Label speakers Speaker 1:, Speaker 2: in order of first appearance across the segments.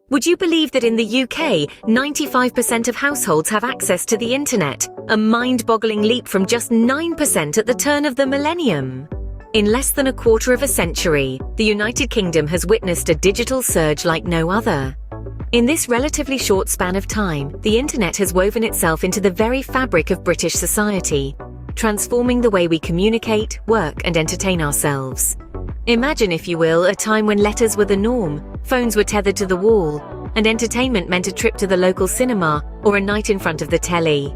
Speaker 1: Would you believe that in the UK, 95% of households have access to the internet? A mind-boggling leap from just 9% at the turn of the millennium. In less than a quarter of a century, the United Kingdom has witnessed a digital surge like no other. In this relatively short span of time, the internet has woven itself into the very fabric of British society, transforming the way we communicate, work, and entertain ourselves. Imagine, if you will, a time when letters were the norm, phones were tethered to the wall, and entertainment meant a trip to the local cinema or a night in front of the telly.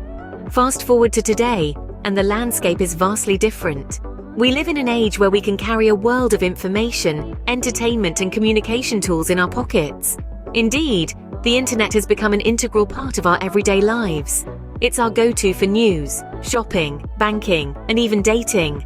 Speaker 1: Fast forward to today, and the landscape is vastly different. We live in an age where we can carry a world of information, entertainment, and communication tools in our pockets. Indeed, the internet has become an integral part of our everyday lives. It's our go-to for news, shopping, banking, and even dating.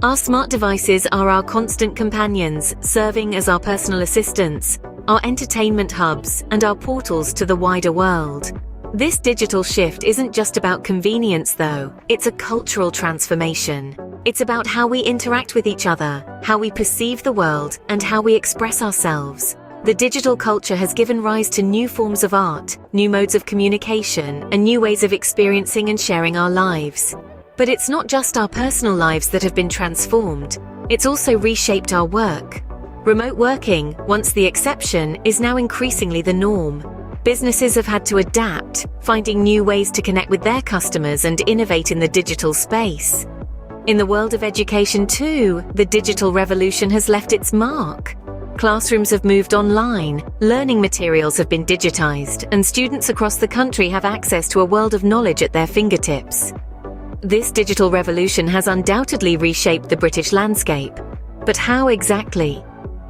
Speaker 1: Our smart devices are our constant companions, serving as our personal assistants, our entertainment hubs, and our portals to the wider world. This digital shift isn't just about convenience, though. It's a cultural transformation. It's about how we interact with each other, how we perceive the world, and how we express ourselves. The digital culture has given rise to new forms of art, new modes of communication, and new ways of experiencing and sharing our lives. But it's not just our personal lives that have been transformed. It's also reshaped our work. Remote working, once the exception, is now increasingly the norm. Businesses have had to adapt, finding new ways to connect with their customers and innovate in the digital space. In the world of education too, the digital revolution has left its mark. Classrooms have moved online, learning materials have been digitized, and students across the country have access to a world of knowledge at their fingertips. This digital revolution has undoubtedly reshaped the British landscape. But how exactly?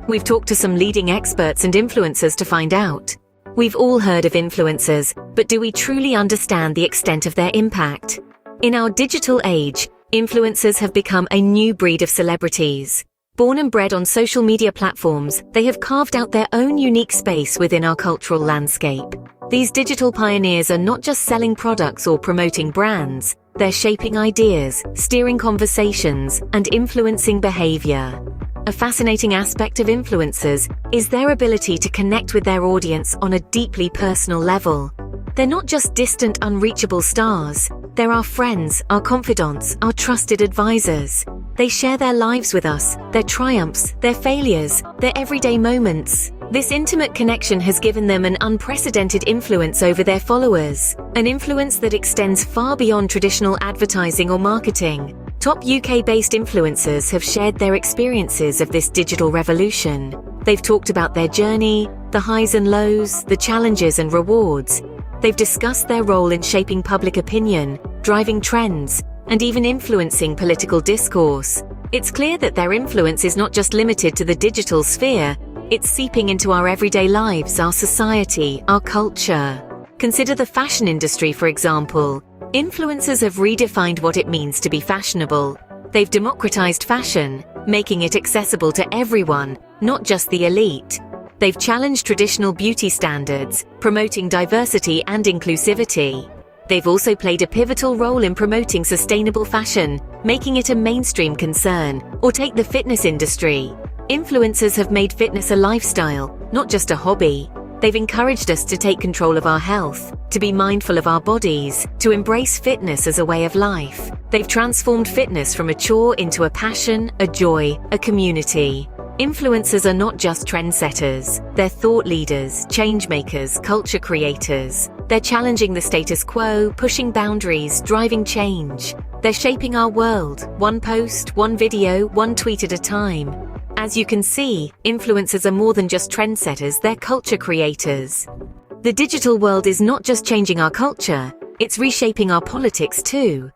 Speaker 1: We've talked to some leading experts and influencers to find out. We've all heard of influencers, but do we truly understand the extent of their impact? In our digital age, influencers have become a new breed of celebrities. Born and bred on social media platforms, they have carved out their own unique space within our cultural landscape. These digital pioneers are not just selling products or promoting brands, they're shaping ideas, steering conversations, and influencing behavior. A fascinating aspect of influencers is their ability to connect with their audience on a deeply personal level. They're not just distant, unreachable stars. They're our friends, our confidants, our trusted advisors. They share their lives with us, their triumphs, their failures, their everyday moments. This intimate connection has given them an unprecedented influence over their followers, an influence that extends far beyond traditional advertising or marketing. Top UK-based influencers have shared their experiences of this digital revolution. They've talked about their journey, the highs and lows, the challenges and rewards. They've discussed their role in shaping public opinion, driving trends, and even influencing political discourse. It's clear that their influence is not just limited to the digital sphere, it's seeping into our everyday lives, our society, our culture. Consider the fashion industry, for example. Influencers have redefined what it means to be fashionable. They've democratized fashion, making it accessible to everyone, not just the elite. They've challenged traditional beauty standards, promoting diversity and inclusivity. They've also played a pivotal role in promoting sustainable fashion, making it a mainstream concern. Or take the fitness industry. Influencers have made fitness a lifestyle, not just a hobby. They've encouraged us to take control of our health, to be mindful of our bodies, to embrace fitness as a way of life. They've transformed fitness from a chore into a passion, a joy, a community. Influencers are not just trendsetters. They're thought leaders, change makers, culture creators. They're challenging the status quo, pushing boundaries, driving change. They're shaping our world, one post, one video, one tweet at a time. As you can see, influencers are more than just trendsetters, they're culture creators. The digital world is not just changing our culture, it's reshaping our politics too.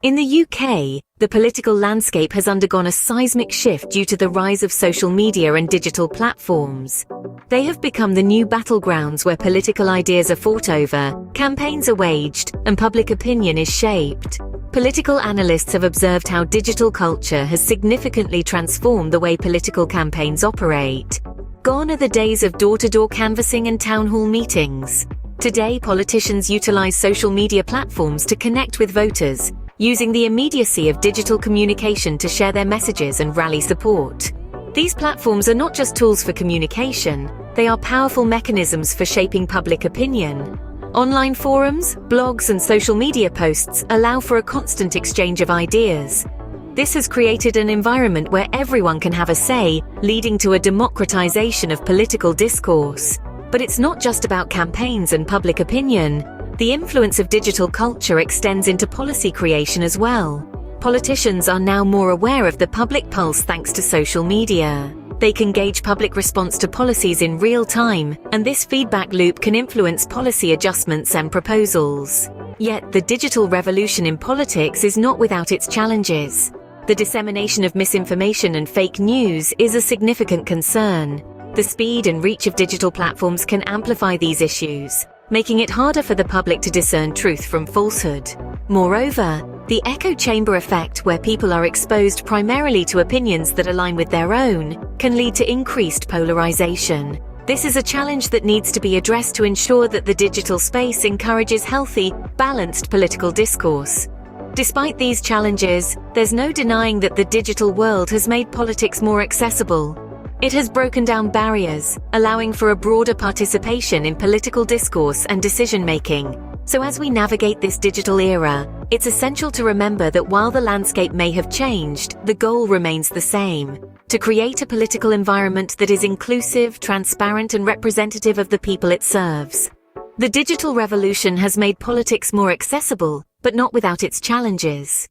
Speaker 1: In the UK, the political landscape has undergone a seismic shift due to the rise of social media and digital platforms. They have become the new battlegrounds where political ideas are fought over, campaigns are waged, and public opinion is shaped. Political analysts have observed how digital culture has significantly transformed the way political campaigns operate. Gone are the days of door-to-door canvassing and town hall meetings. Today, politicians utilize social media platforms to connect with voters, using the immediacy of digital communication to share their messages and rally support. These platforms are not just tools for communication, they are powerful mechanisms for shaping public opinion. Online forums, blogs, and social media posts allow for a constant exchange of ideas. This has created an environment where everyone can have a say, leading to a democratization of political discourse. But it's not just about campaigns and public opinion. The influence of digital culture extends into policy creation as well. Politicians are now more aware of the public pulse thanks to social media. They can gauge public response to policies in real time, and this feedback loop can influence policy adjustments and proposals. Yet, the digital revolution in politics is not without its challenges. The dissemination of misinformation and fake news is a significant concern. The speed and reach of digital platforms can amplify these issues, making it harder for the public to discern truth from falsehood. Moreover, the echo chamber effect, where people are exposed primarily to opinions that align with their own, can lead to increased polarization. This is a challenge that needs to be addressed to ensure that the digital space encourages healthy, balanced political discourse. Despite these challenges, there's no denying that the digital world has made politics more accessible. It has broken down barriers, allowing for a broader participation in political discourse and decision-making. So as we navigate this digital era, it's essential to remember that while the landscape may have changed, the goal remains the same: to create a political environment that is inclusive, transparent, and representative of the people it serves. The digital revolution has made politics more accessible, but not without its challenges.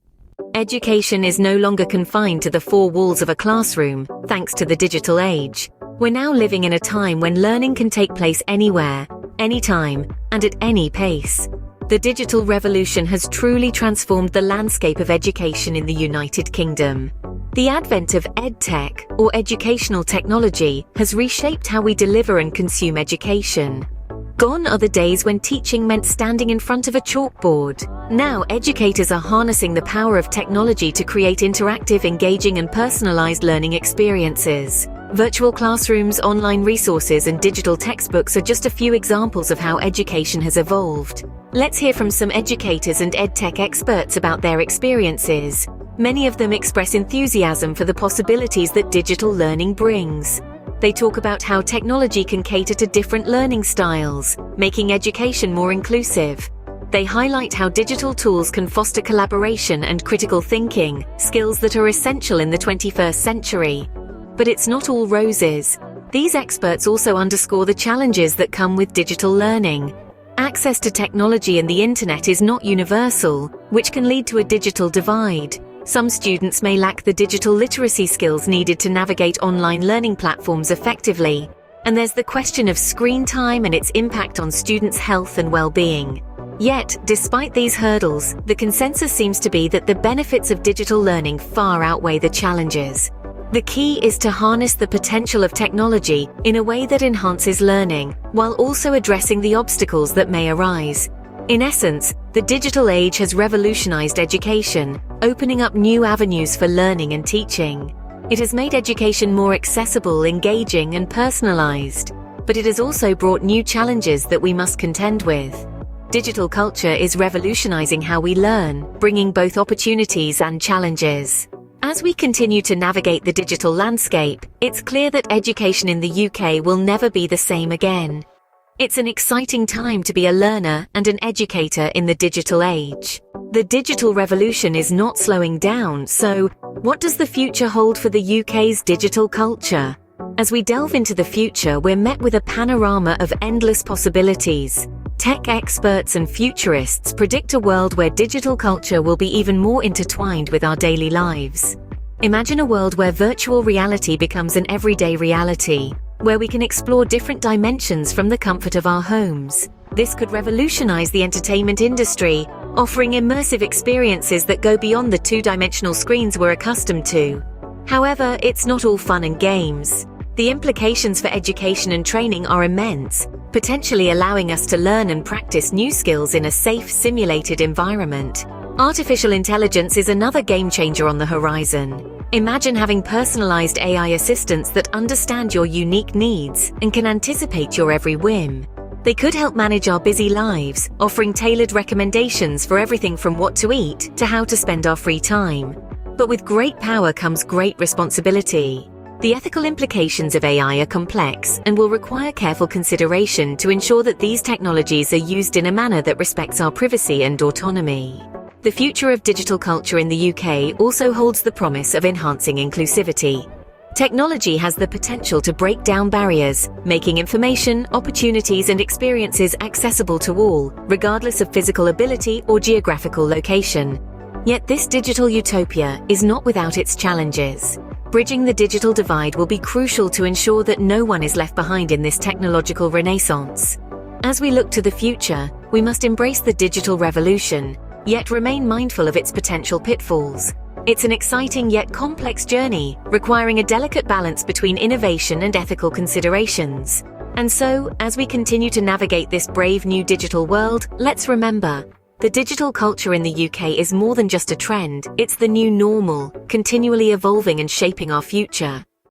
Speaker 1: Education is no longer confined to the four walls of a classroom, thanks to the digital age. We're now living in a time when learning can take place anywhere, anytime, and at any pace. The digital revolution has truly transformed the landscape of education in the United Kingdom. The advent of EdTech, or educational technology, has reshaped how we deliver and consume education. Gone are the days when teaching meant standing in front of a chalkboard. Now, educators are harnessing the power of technology to create interactive, engaging, and personalized learning experiences. Virtual classrooms, online resources, and digital textbooks are just a few examples of how education has evolved. Let's hear from some educators and EdTech experts about their experiences. Many of them express enthusiasm for the possibilities that digital learning brings. They talk about how technology can cater to different learning styles, making education more inclusive. They highlight how digital tools can foster collaboration and critical thinking, skills that are essential in the 21st century. But it's not all roses. These experts also underscore the challenges that come with digital learning. Access to technology and the internet is not universal, which can lead to a digital divide. Some students may lack the digital literacy skills needed to navigate online learning platforms effectively. And there's the question of screen time and its impact on students' health and well-being. Yet, despite these hurdles, the consensus seems to be that the benefits of digital learning far outweigh the challenges. The key is to harness the potential of technology in a way that enhances learning, while also addressing the obstacles that may arise. In essence, the digital age has revolutionized education, opening up new avenues for learning and teaching. It has made education more accessible, engaging, and personalized. But it has also brought new challenges that we must contend with. Digital culture is revolutionizing how we learn, bringing both opportunities and challenges. As we continue to navigate the digital landscape, it's clear that education in the UK will never be the same again. It's an exciting time to be a learner and an educator in the digital age. The digital revolution is not slowing down, so what does the future hold for the UK's digital culture? As we delve into the future, we're met with a panorama of endless possibilities. Tech experts and futurists predict a world where digital culture will be even more intertwined with our daily lives. Imagine a world where virtual reality becomes an everyday reality, where we can explore different dimensions from the comfort of our homes. This could revolutionize the entertainment industry, offering immersive experiences that go beyond the two-dimensional screens we're accustomed to. However, it's not all fun and games. The implications for education and training are immense, potentially allowing us to learn and practice new skills in a safe, simulated environment. Artificial intelligence is another game-changer on the horizon. Imagine having personalized AI assistants that understand your unique needs and can anticipate your every whim. They could help manage our busy lives, offering tailored recommendations for everything from what to eat to how to spend our free time. But with great power comes great responsibility. The ethical implications of AI are complex and will require careful consideration to ensure that these technologies are used in a manner that respects our privacy and autonomy. The future of digital culture in the UK also holds the promise of enhancing inclusivity. Technology has the potential to break down barriers, making information, opportunities, and experiences accessible to all, regardless of physical ability or geographical location. Yet this digital utopia is not without its challenges. Bridging the digital divide will be crucial to ensure that no one is left behind in this technological renaissance. As we look to the future, we must embrace the digital revolution, yet remain mindful of its potential pitfalls. It's an exciting yet complex journey, requiring a delicate balance between innovation and ethical considerations. And so, as we continue to navigate this brave new digital world, let's remember, the digital culture in the UK is more than just a trend, it's the new normal, continually evolving and shaping our future.